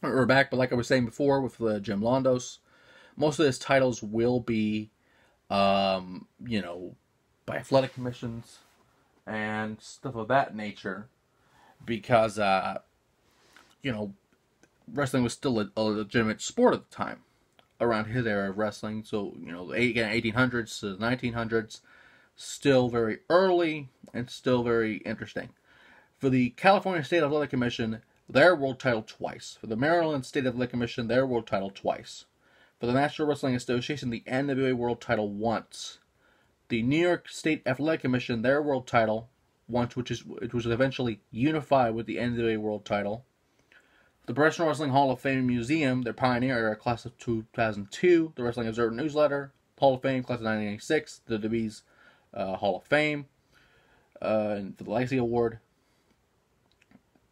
We're back, but like I was saying before with Jim Londos, most of his titles will be, you know, by athletic commissions and stuff of that nature, because, you know, wrestling was still a legitimate sport at the time, around his era of wrestling. So, you know, again, 1800s to 1900s, still very early and still very interesting. For the California State Athletic Commission, their world title twice. For the Maryland State Athletic Commission, their world title twice. For the National Wrestling Association, the NWA world title once. The New York State Athletic Commission, their world title once, which was eventually unified with the NWA world title. The Professional Wrestling Hall of Fame Museum, their pioneer era, class of 2002. The Wrestling Observer Newsletter, Hall of Fame, class of 1996. The WWE's Hall of Fame, and for the Legacy Award.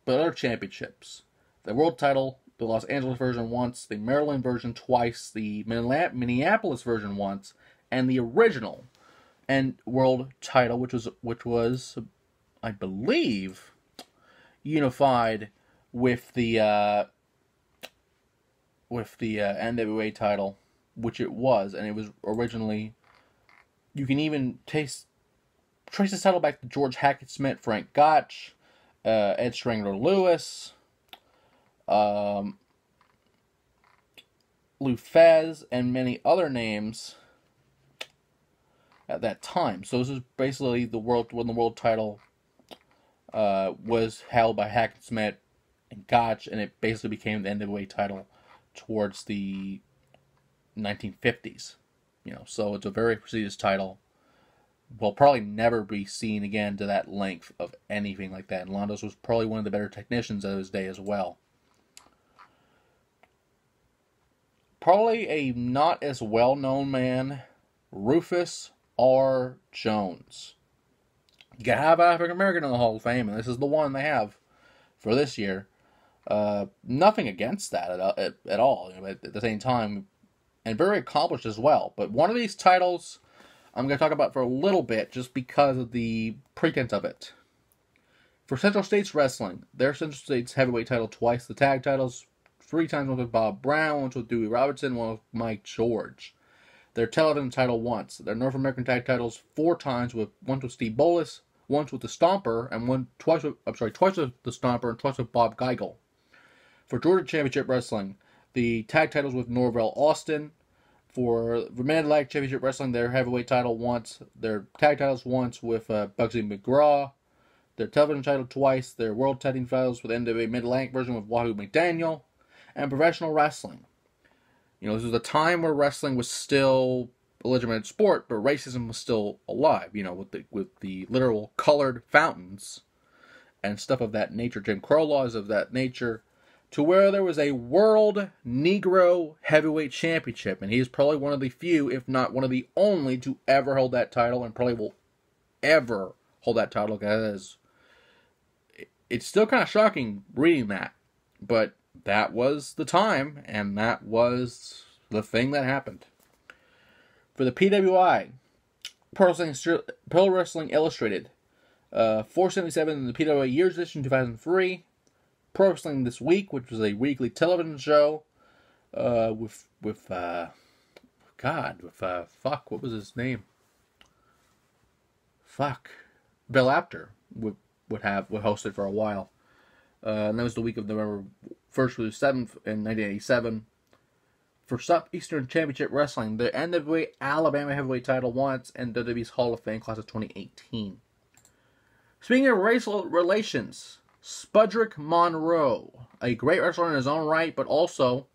But other championships, the world title, the Los Angeles version once, the Maryland version twice, the Minneapolis version once, and the original and world title, which was, I believe, unified with the NWA title, which it was, and it was originally. You can even trace this title back to George Hackett Smith, Frank Gotch, Ed Strangler Lewis, Lou Fez, and many other names at that time. So this is basically when the world title was held by Hackett Smith and Gotch, and it basically became the NWA title towards the 1950s. You know, so it's a very prestigious title. Will probably never be seen again to that length of anything like that. And Londos was probably one of the better technicians of his day as well. Probably a not as well-known man, Rufus R. Jones. You gotta have African American in the Hall of Fame, and this is the one they have for this year. Nothing against that at all. You know, at the same time, and very accomplished as well. But one of these titles I'm going to talk about for a little bit, just because of the pretense of it. For Central States Wrestling, their Central States heavyweight title twice, the tag titles 3 times, one with Bob Brown, once with Dewey Robertson, one with Mike George. Their television title once. Their North American tag titles 4 times, once with Steve Bolus, once with the Stomper, and twice with the Stomper and twice with Bob Geigel. For Georgia Championship Wrestling, the tag titles with Norvell Austin. For Mid-Atlantic Championship Wrestling, their heavyweight title once, their tag titles once with Bugsy McGraw, their television title twice, their world tag team titles with NWA Mid-Atlantic version with Wahoo McDaniel, and professional wrestling. You know, this was a time where wrestling was still a legitimate sport, but racism was still alive. You know, with the literal colored fountains and stuff of that nature, Jim Crow laws of that nature, to where there was a World Negro Heavyweight Championship, and he's probably one of the few, if not one of the only, to ever hold that title, and probably will ever hold that title, because it's still kind of shocking reading that, but that was the time, and that was the thing that happened. For the PWI, Pro Wrestling Illustrated, 477 in the PWI Year's Edition 2003, Pro Wrestling This Week, which was a weekly television show, what was his name? Bill Apter would host it for a while. And that was the week of November 1st through 7th in 1987. For Southeastern Championship Wrestling, the NWA Alabama Heavyweight title once, and WWE's Hall of Fame class of 2018. Speaking of racial relations, Spudrick Monroe, a great wrestler in his own right, but also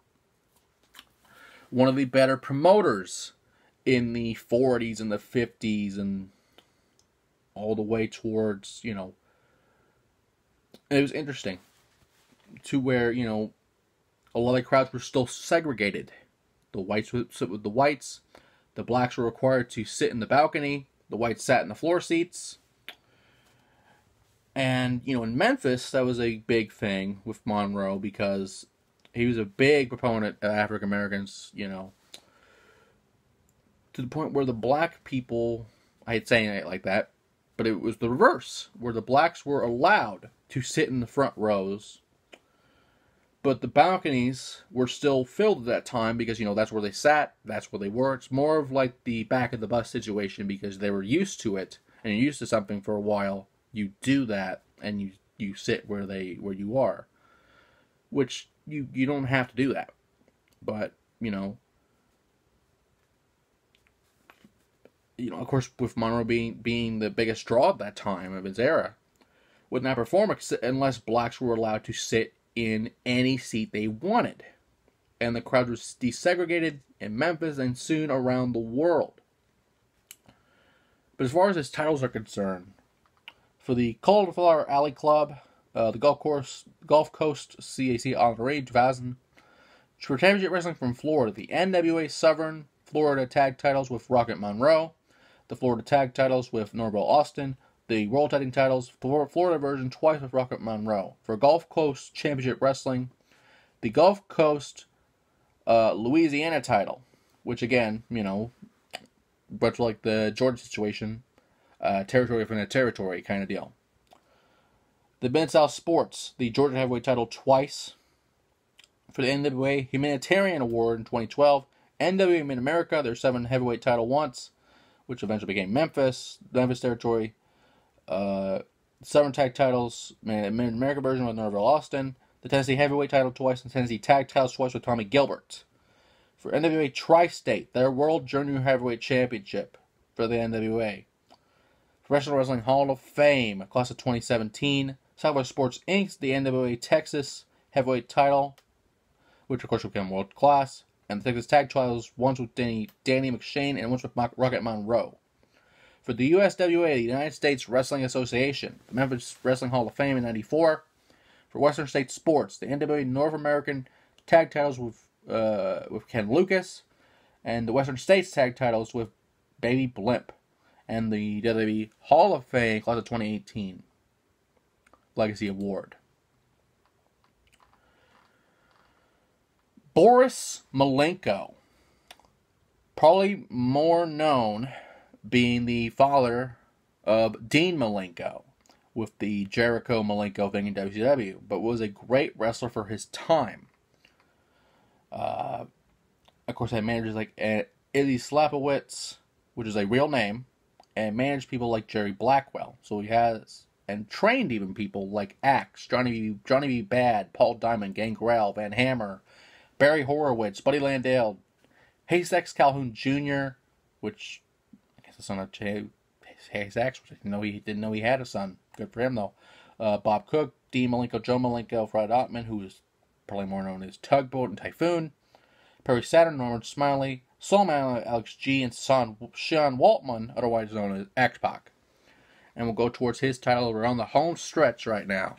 one of the better promoters in the 40s and the 50s and all the way towards, you know, it was interesting to where, you know, a lot of crowds were still segregated. The whites would sit with the whites, the blacks were required to sit in the balcony, the whites sat in the floor seats. And, you know, in Memphis, that was a big thing with Monroe because he was a big proponent of African Americans, you know, to the point where the black people, I hate saying it like that, but it was the reverse, where the blacks were allowed to sit in the front rows, But the balconies were still filled at that time because, that's where they sat, that's where they were. It's more of like the back of the bus situation because they were used to it, and you're used to something for a while. You do that, and you sit where you are, which you don't have to do that. But, of course, with Monroe being the biggest draw at that time of his era, would not perform unless blacks were allowed to sit in any seat they wanted. And the crowd was desegregated in Memphis and soon around the world. But as far as his titles are concerned, for the Cauliflower Alley Club, the Gulf Coast CAC Honorary 2000, for Championship Wrestling from Florida, the NWA Southern Florida Tag Titles with Rocket Monroe, the Florida Tag Titles with Norvell Austin, the World Tag Team Titles, Florida version twice with Rocket Monroe. For Gulf Coast Championship Wrestling, the Gulf Coast Louisiana title, which again, much like the Georgia situation, territory within a territory kind of deal. The Mid-South Sports, the Georgia Heavyweight title twice. For the NWA Humanitarian Award in 2012, NWA Mid-America, their 7 heavyweight title once, which eventually became Memphis territory. 7 tag titles, Mid-America version with Norvell Austin. The Tennessee Heavyweight title twice, and Tennessee Tag titles twice with Tommy Gilbert. For NWA Tri-State, their World Junior Heavyweight Championship for the NWA. Professional Wrestling Hall of Fame, class of 2017. Southwest Sports Inc., the NWA Texas Heavyweight title, which of course will become world class. And the Texas Tag titles, once with Danny McShane and once with Rocket Monroe. For the USWA, the United States Wrestling Association, the Memphis Wrestling Hall of Fame in '94. For Western State Sports, the NWA North American Tag titles with Ken Lucas, and the Western States Tag titles with Baby Blimp, and the WWE Hall of Fame class of 2018 Legacy Award. Boris Malenko, probably more known being the father of Dean Malenko with the Jericho-Malenko thing in WCW, but was a great wrestler for his time. Of course, had managers like Izzy Slapowitz, which is a real name, and managed people like Jerry Blackwell. So he has, and trained even people like Axe, Johnny B. Bad, Paul Diamond, Gangrel, Van Hammer, Barry Horowitz, Buddy Landale, Haystacks Calhoun Jr., which I guess the son of Haystacks, which he didn't know he had a son. Good for him, though. Bob Cook, Dean Malenko, Joe Malenko, Fred Ottman, who is probably more known as Tugboat and Typhoon, Perry Saturn, Norman Smiley, Soulman Alex G, and Sean Waltman, otherwise known as X-Pac. And we'll go towards his title. We're on the home stretch right now.